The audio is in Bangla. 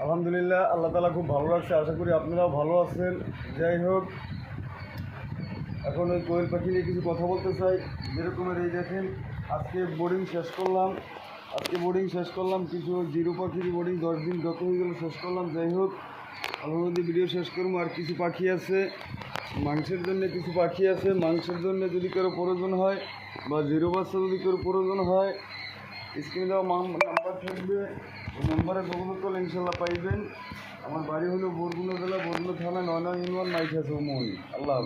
আলহামদুলিল্লাহ, আল্লাহ তাআলা খুব ভালো লাগছে। আশা করি আপনারাও ভালো আছেন। যাই হোক, এখন ওই কোয়েল পাখি নিয়ে কিছু কথা বলতে চাই। যেরকমের এই দেখেন, আজকে বোর্ডিং শেষ করলাম, কিছু জিরো পাখির বোর্ডিং 10 দিন যত হয়ে গেল শেষ করলাম। যাই হোক, অলরেডি ভিডিও শেষ করবো। আর কিছু পাখি আছে মাংসের জন্য, মাংসের জন্য যদি কারো প্রয়োজন হয় বা জিরো বাচ্চা যদি কারো প্রয়োজন হয়, স্ক্রিনে দেওয়া নাম্বার থাকবে, ওই নাম্বারে যোগাযোগ করলে ইনশাল্লাহ পাইবেন। আমার বাড়ি হলো বরগুনা জেলা, বরগুনা থানা, 9 নং ইউনিয়ন, মাইঠা চৌমুহনী। আল্লাহ।